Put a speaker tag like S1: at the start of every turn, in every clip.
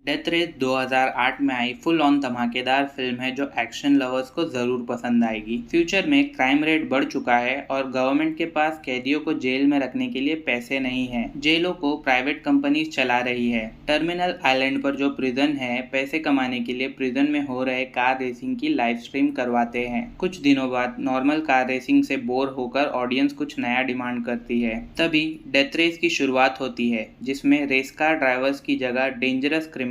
S1: Death race 2008 में आई full on धमाकेदार film है जो एक्शन लवर्स को जरूर पसंद आएगी। फ्यूचर में क्राइम रेट बढ़ चुका है और गवर्नमेंट के पास कैदियों को जेल में रखने के लिए पैसे नहीं है। जेलों को प्राइवेट कंपनीज चला रही है। टर्मिनल आइलैंड पर जो प्रिजन है, पैसे कमाने के लिए प्रिजन में हो रहे कार रेसिंग की लाइव स्ट्रीम करवाते हैं। कुछ दिनों बाद नॉर्मल कार रेसिंग से बोर होकर ऑडियंस कुछ नया डिमांड करती है। तभी डेथ रेस की शुरुआत होती है, जिसमें रेस कार ड्राइवर्स की जगह डेंजरस क्रिमिनल्स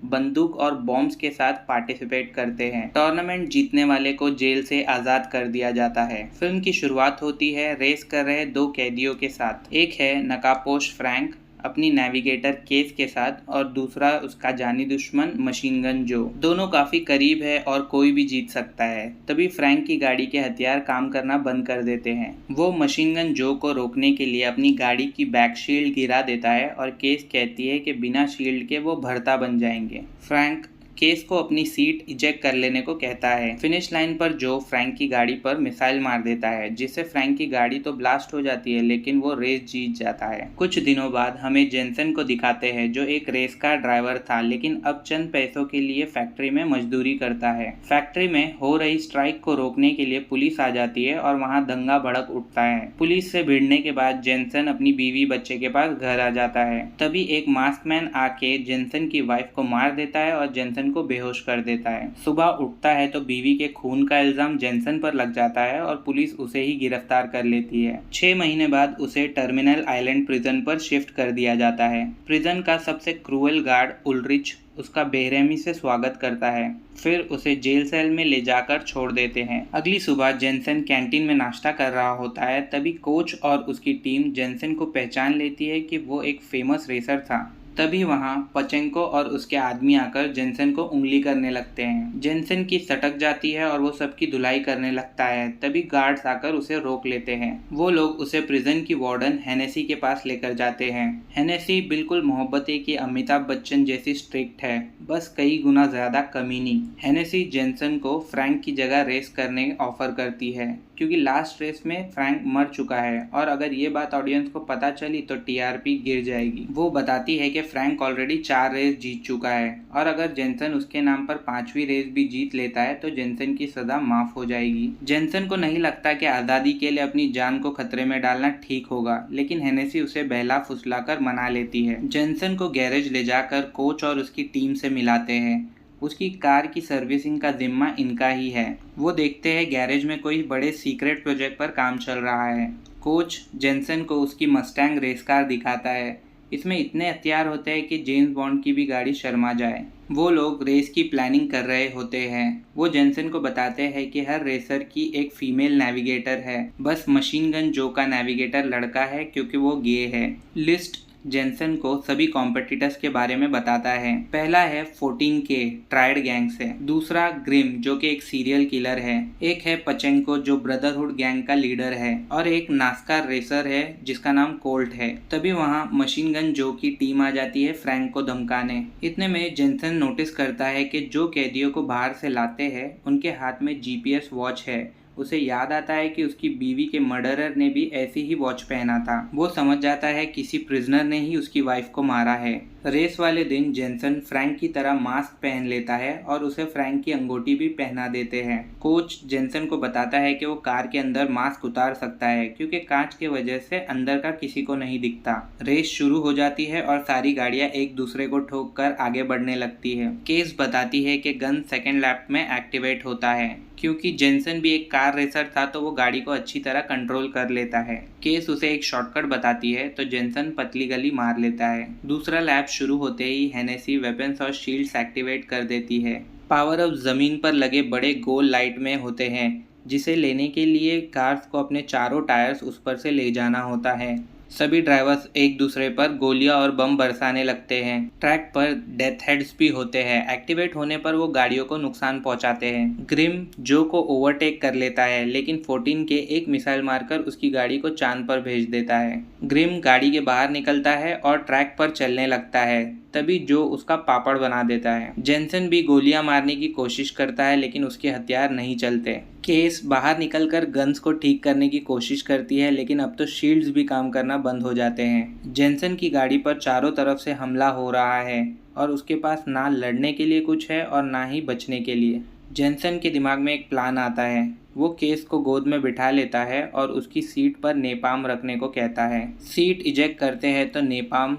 S1: बंदूक और बॉम्ब्स के साथ पार्टिसिपेट करते हैं। टूर्नामेंट जीतने वाले को जेल से आज़ाद कर दिया जाता है। फिल्म की शुरुआत होती है रेस कर रहे दो कैदियों के साथ। एक है नकाबपोश फ्रैंक अपनी नेविगेटर केस के साथ और दूसरा उसका जानी दुश्मन मशीन गन जो। दोनों काफी करीब है और कोई भी जीत सकता है। तभी फ्रैंक की गाड़ी के हथियार काम करना बंद कर देते हैं। वो मशीन गन जो को रोकने के लिए अपनी गाड़ी की बैक शील्ड गिरा देता है और केस कहती है कि बिना शील्ड के वो भरता बन जाएंगे। फ्रैंक केस को अपनी सीट इजेक्ट कर लेने को कहता है। फिनिश लाइन पर जो फ्रैंक की गाड़ी पर मिसाइल मार देता है, जिससे फ्रैंक की गाड़ी तो ब्लास्ट हो जाती है, लेकिन वो रेस जीत जाता है। कुछ दिनों बाद हमें जेनसन को दिखाते हैं, जो एक रेस कार ड्राइवर था लेकिन अब चंद पैसों के लिए फैक्ट्री में मजदूरी करता है। फैक्ट्री में हो रही स्ट्राइक को रोकने के लिए पुलिस आ जाती है और वहाँ दंगा भड़क उठता है। पुलिस से भिड़ने के बाद जेनसन अपनी बीवी बच्चे के पास घर आ जाता है। तभी एक मास्कमैन आके जेनसन की वाइफ को मार देता है और जेनसन को बेहोश कर देता है। सुबह उठता है तो बीवी के खून का इल्जाम जेनसन पर लग जाता है और पुलिस उसे ही गिरफ्तार कर लेती है। 6 महीने बाद उसे टर्मिनल आइलैंड प्रिजन पर शिफ्ट कर दिया जाता है। प्रिजन का सबसे क्रूअल गार्ड उल्रिच उसका बेरहमी से स्वागत करता है, फिर उसे जेल सेल में ले जाकर छोड़ देते हैं। अगली सुबह जेनसन कैंटीन में नाश्ता कर रहा होता है। तभी कोच और उसकी टीम जेनसन को पहचान लेती है कि वो एक फेमस रेसर था। तभी वहाँ पचेंको और उसके आदमी आकर जेनसन को उंगली करने लगते हैं। जेनसन की सटक जाती है और वो सबकी धुलाई करने लगता है। तभी गार्ड्स आकर उसे रोक लेते हैं। वो लोग उसे प्रिजन की वार्डन हेनेसी के पास लेकर जाते हैं। हेनेसी बिल्कुल मोहब्बते की अमिताभ बच्चन जैसी स्ट्रिक्ट है, बस कई गुना ज्यादा कमीनी। हेनेसी जेनसन को फ्रैंक की जगह रेस करने ऑफर करती है, क्योंकि लास्ट रेस में फ्रैंक मर चुका है और अगर ये बात ऑडियंस को पता चली तो टीआरपी गिर जाएगी। वो बताती है कि फ्रैंक ऑलरेडी 4 रेस जीत चुका है और अगर जेनसन उसके नाम पर 5वीं रेस भी जीत लेता है तो जेनसन की सजा माफ हो जाएगी। जेनसन को नहीं लगता कि आज़ादी के लिए अपनी जान को खतरे में डालना ठीक होगा, लेकिन हेनेसी उसे बहला फुसलाकर मना लेती है। जेनसन को गैरेज ले जाकर कोच और उसकी टीम से मिलाते हैं। उसकी कार की सर्विसिंग का जिम्मा इनका ही है। वो देखते हैं गैरेज में कोई बड़े सीक्रेट प्रोजेक्ट पर काम चल रहा है। कोच जेनसन को उसकी मस्टैंग रेस कार दिखाता है। इसमें इतने हथियार होते हैं कि जेम्स बॉन्ड की भी गाड़ी शर्मा जाए। वो लोग रेस की प्लानिंग कर रहे होते हैं। वो जेनसन को बताते हैं कि हर रेसर की एक फीमेल नेविगेटर है, बस मशीन गन जो का नेविगेटर लड़का है क्योंकि वो गे है। लिस्ट जेनसन को सभी कॉम्पिटिटर्स के बारे में बताता है। पहला है 14K ट्राइड गैंग से, दूसरा ग्रिम जो कि एक सीरियल किलर है, एक है पचेंको जो ब्रदरहुड गैंग का लीडर है और एक नास्कार रेसर है जिसका नाम कोल्ट है। तभी वहाँ मशीन गन जो की टीम आ जाती है फ्रैंक को धमकाने। इतने में जेनसन नोटिस करता है कि जो कैदियों को बाहर से लाते हैं उनके हाथ में जीपीएस वॉच है। उसे याद आता है कि उसकी बीवी के मर्डरर ने भी ऐसी ही वॉच पहना था। वो समझ जाता है किसी प्रिजनर ने ही उसकी वाइफ को मारा है। रेस वाले दिन जेनसन फ्रैंक की तरह मास्क पहन लेता है और उसे फ्रैंक की अंगूठी भी पहना देते हैं। कोच जेनसन को बताता है कि वो कार के अंदर मास्क उतार सकता है क्योंकि कांच के वजह से अंदर का किसी को नहीं दिखता। रेस शुरू हो जाती है और सारी गाड़ियां एक दूसरे को ठोक कर आगे बढ़ने लगती है। केस बताती है कि गन सेकेंड लैप में एक्टिवेट होता है। क्योंकि जेनसन भी एक कार रेसर था तो वो गाड़ी को अच्छी तरह कंट्रोल कर लेता है। केस उसे एक शॉर्टकट बताती है तो जेनसन पतली गली मार लेता है। दूसरा लैप शुरू होते ही हेनेसी वेपन्स और शील्ड्स एक्टिवेट कर देती है। पावर अप जमीन पर लगे बड़े गोल लाइट में होते हैं, जिसे लेने के लिए कार्स को अपने चारों टायर्स उस पर से ले जाना होता है। सभी ड्राइवर्स एक दूसरे पर गोलियां और बम बरसाने लगते हैं। ट्रैक पर डेथ हेड्स भी होते हैं। एक्टिवेट होने पर वो गाड़ियों को नुकसान पहुंचाते हैं। ग्रिम जो को ओवरटेक कर लेता है, लेकिन 14K एक मिसाइल मारकर उसकी गाड़ी को चांद पर भेज देता है। ग्रिम गाड़ी के बाहर निकलता है और ट्रैक पर चलने लगता है। तभी जो उसका पापड़ बना देता है। जेनसन भी गोलियां मारने की कोशिश करता है लेकिन उसके हथियार नहीं चलते। केस बाहर निकलकर गन्स को ठीक करने की कोशिश करती है, लेकिन अब तो शील्ड्स भी काम करना बंद हो जाते हैं। जेनसन की गाड़ी पर चारों तरफ से हमला हो रहा है और उसके पास ना लड़ने के लिए कुछ है और ना ही बचने के लिए। जेनसन के दिमाग में एक प्लान आता है। वो केस को गोद में बिठा लेता है और उसकी सीट पर नेपाम रखने को कहता है। सीट इजेक्ट करते हैं तो नेपाम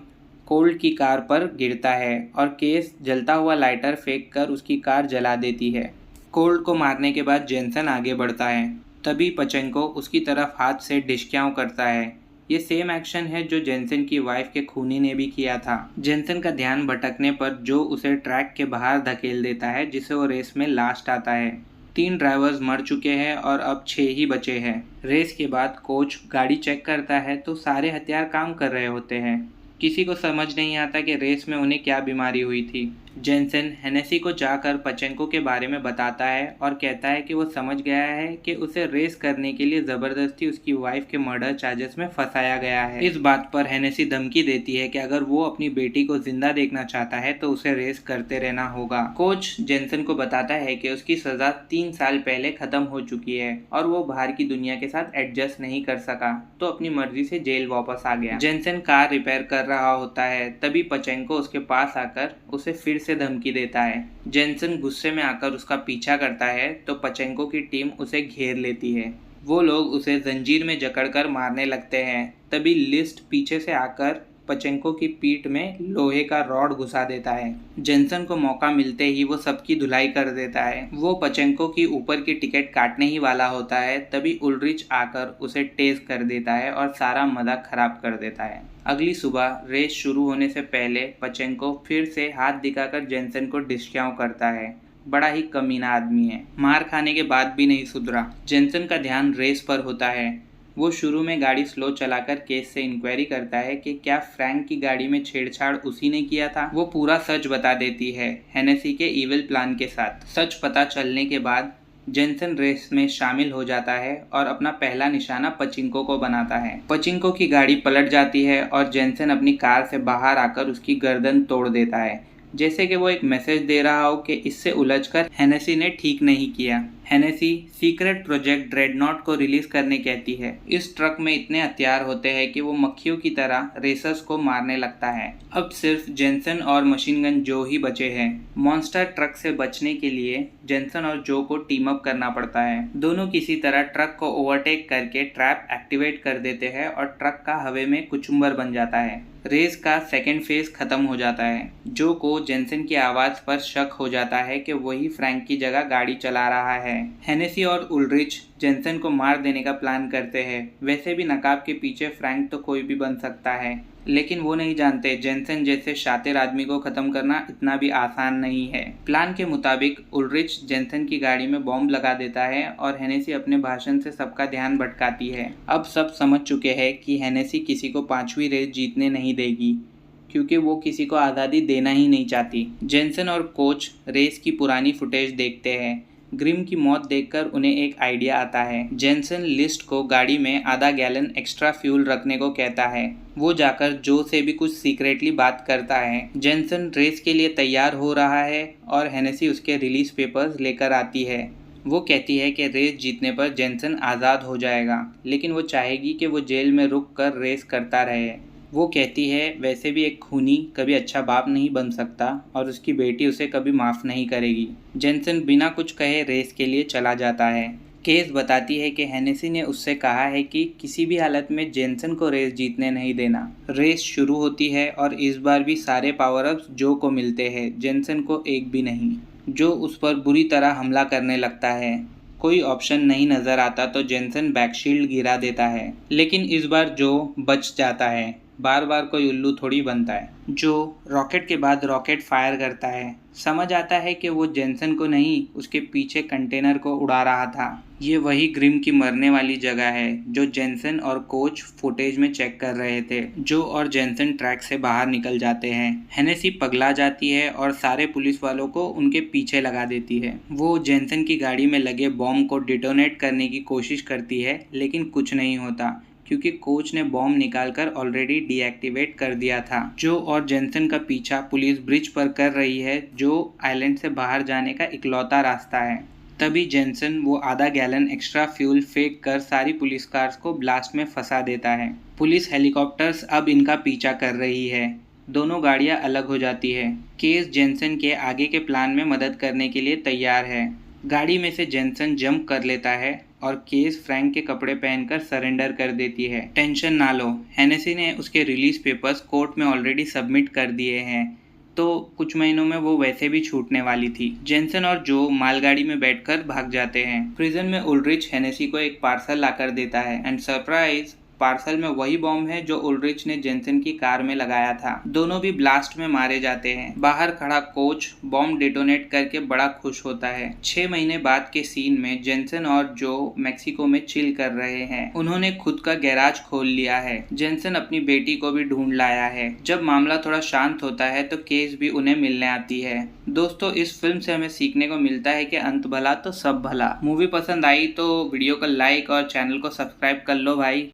S1: कोल्ड की कार पर गिरता है और केस जलता हुआ लाइटर फेंक कर उसकी कार जला देती है। कोल्ड को मारने के बाद जेनसन आगे बढ़ता है। तभी पचेंको उसकी तरफ हाथ से डिशक्याव करता है। ये सेम एक्शन है जो जेनसन की वाइफ के खूनी ने भी किया था। जेनसन का ध्यान भटकने पर जो उसे ट्रैक के बाहर धकेल देता है, जिससे वो रेस में लास्ट आता है। 3 ड्राइवर्स मर चुके हैं और अब 6 ही बचे हैं। रेस के बाद कोच गाड़ी चेक करता है तो सारे हथियार काम कर रहे होते हैं। किसी को समझ नहीं आता कि रेस में उन्हें क्या बीमारी हुई थी। जेनसन हेनेसी को जाकर पचेंको के बारे में बताता है और कहता है कि वो समझ गया है कि उसे रेस करने के लिए ज़बरदस्ती उसकी वाइफ के मर्डर चार्जेस में फंसाया गया है। इस बात पर हेनेसी धमकी देती है कि अगर वो अपनी बेटी को जिंदा देखना चाहता है तो उसे रेस करते रहना होगा। कोच जेनसन को बताता है कि उसकी सज़ा 3 साल पहले ख़त्म हो चुकी है और वो बाहर की दुनिया के साथ एडजस्ट नहीं कर सका तो अपनी मर्जी से जेल वापस आ गया। जेनसन कार रिपेयर कर रहा होता है, तभी पचेंको उसके पास आकर उसे फिर से धमकी देता है। जेनसन गुस्से में आकर उसका पीछा करता है तो पचेंको की टीम उसे घेर लेती है। वो लोग उसे जंजीर में जकड़कर मारने लगते हैं। तभी लिस्ट पीछे से आकर पचेंको की पीठ में लोहे का रॉड घुसा देता है। जेनसन को मौका मिलते ही वो सबकी धुलाई कर देता है। वो पचेंको की ऊपर की टिकट काटने ही वाला होता है, तभी उल्ड्रिच आकर उसे टेज कर देता है और सारा मजाक खराब कर देता है। अगली सुबह रेस शुरू होने से पहले पचेंको फिर से हाथ दिखाकर जेनसन को डिस्क्याव करता है। बड़ा ही कमीना आदमी है, मार खाने के बाद भी नहीं सुधरा। जेनसन का ध्यान रेस पर होता है। वो शुरू में गाड़ी स्लो चलाकर केस से इंक्वायरी करता है कि क्या फ्रैंक की गाड़ी में छेड़छाड़ उसी ने किया था। वो पूरा सच बता देती है हेनेसी के इविल प्लान के साथ। सच पता चलने के बाद जेनसन रेस में शामिल हो जाता है और अपना पहला निशाना पचिंको को बनाता है। पचिंको की गाड़ी पलट जाती है और जेनसन अपनी कार से बाहर आकर उसकी गर्दन तोड़ देता है, जैसे कि वो एक मैसेज दे रहा हो कि इससे उलझकर हेनेसी ने ठीक नहीं किया। हेनेसी सीक्रेट प्रोजेक्ट ड्रेडनॉट को रिलीज करने कहती है। इस ट्रक में इतने हथियार होते हैं कि वो मक्खियों की तरह रेसर्स को मारने लगता है। अब सिर्फ जेनसन और मशीन गन जो ही बचे हैं। मॉन्स्टर ट्रक से बचने के लिए जेनसन और जो को टीम अप करना पड़ता है। दोनों किसी तरह ट्रक को ओवरटेक करके ट्रैप एक्टिवेट कर देते हैं और ट्रक का हवा में कुचुम्बर बन जाता है। रेस का सेकेंड फेज खत्म हो जाता है। जो को जेनसन की आवाज़ पर शक हो जाता है कि वही फ्रैंक की जगह गाड़ी चला रहा है। हेनेसी और उल्ड्रिच जेनसन को मार देने का प्लान करते हैं। वैसे भी नकाब के पीछे फ्रैंक तो कोई भी बन सकता है, लेकिन वो नहीं जानते जेनसन जैसे शातिर आदमी को ख़त्म करना इतना भी आसान नहीं है। प्लान के मुताबिक उल्ड्रिच जेनसन की गाड़ी में बॉम्ब लगा देता है और हेनेसी अपने भाषण से सबका ध्यान भटकाती है। अब सब समझ चुके हैं कि हेनेसी किसी को 5वीं रेस जीतने नहीं देगी, क्योंकि वो किसी को आज़ादी देना ही नहीं चाहती। जेनसन और कोच रेस की पुरानी फुटेज देखते हैं। ग्रिम की मौत देखकर उन्हें एक आइडिया आता है। जेनसन लिस्ट को गाड़ी में आधा गैलन एक्स्ट्रा फ्यूल रखने को कहता है। वो जाकर जो से भी कुछ सीक्रेटली बात करता है। जेनसन रेस के लिए तैयार हो रहा है और हेनेसी उसके रिलीज पेपर्स लेकर आती है। वो कहती है कि रेस जीतने पर जेनसन आज़ाद हो जाएगा, लेकिन वो चाहेगी कि वो जेल में रुक कर रेस करता रहे। वो कहती है वैसे भी एक खूनी कभी अच्छा बाप नहीं बन सकता और उसकी बेटी उसे कभी माफ़ नहीं करेगी। जेनसन बिना कुछ कहे रेस के लिए चला जाता है। केस बताती है कि हेनेसी ने उससे कहा है कि किसी भी हालत में जेनसन को रेस जीतने नहीं देना। रेस शुरू होती है और इस बार भी सारे पावर अप्स जो को मिलते हैं, जेनसन को एक भी नहीं। जो उस पर बुरी तरह हमला करने लगता है। कोई ऑप्शन नहीं नज़र आता तो जेनसन बैकशील्ड गिरा देता है, लेकिन इस बार जो बच जाता है। बार बार कोई उल्लू थोड़ी बनता है। जो रॉकेट के बाद रॉकेट फायर करता है। समझ आता है कि वो जेनसन को नहीं, उसके पीछे कंटेनर को उड़ा रहा था। ये वही ग्रिम की मरने वाली जगह है जो जेनसन और कोच फुटेज में चेक कर रहे थे। जो और जेनसन ट्रैक से बाहर निकल जाते हैं। हेनेसी पगला जाती है और सारे पुलिस वालों को उनके पीछे लगा देती है। वो जेनसन की गाड़ी में लगे बॉम्ब को डिटोनेट करने की कोशिश करती है, लेकिन कुछ नहीं होता, क्योंकि कोच ने बॉम्ब निकालकर ऑलरेडी डीएक्टिवेट कर दिया था। जो और जेनसन का पीछा पुलिस ब्रिज पर कर रही है, जो आइलैंड से बाहर जाने का इकलौता रास्ता है। तभी जेनसन वो आधा गैलन एक्स्ट्रा फ्यूल फेंक कर सारी पुलिस कार्स को ब्लास्ट में फंसा देता है। पुलिस हेलीकॉप्टर्स अब इनका पीछा कर रही है। दोनों गाड़ियां अलग हो जाती है। केस जेनसन के आगे के प्लान में मदद करने के लिए तैयार है। गाड़ी में से जेनसन जंप कर लेता है और केस फ्रैंक के कपड़े पहनकर सरेंडर कर देती है। टेंशन ना लो, हेनेसी ने उसके रिलीज पेपर्स कोर्ट में ऑलरेडी सबमिट कर दिए हैं, तो कुछ महीनों में वो वैसे भी छूटने वाली थी। जेनसन और जो मालगाड़ी में बैठकर भाग जाते हैं। प्रिजन में उल्ड्रिच हेनेसी को एक पार्सल लाकर देता है एंड सरप्राइज, पार्सल में वही बॉम्ब है जो उल्ड्रिच ने जेनसन की कार में लगाया था। दोनों भी ब्लास्ट में मारे जाते हैं। बाहर खड़ा कोच बॉम्ब डेटोनेट करके बड़ा खुश होता है। 6 महीने बाद के सीन में जेनसन और जो मैक्सिको में चिल कर रहे हैं। उन्होंने खुद का गैराज खोल लिया है। जेनसन अपनी बेटी को भी ढूंढ लाया है। जब मामला थोड़ा शांत होता है तो केस भी उन्हें मिलने आती है। दोस्तों, इस फिल्म से हमें सीखने को मिलता है कि अंत भला तो सब भला। मूवी पसंद आई तो वीडियो को लाइक और चैनल को सब्सक्राइब कर लो भाई।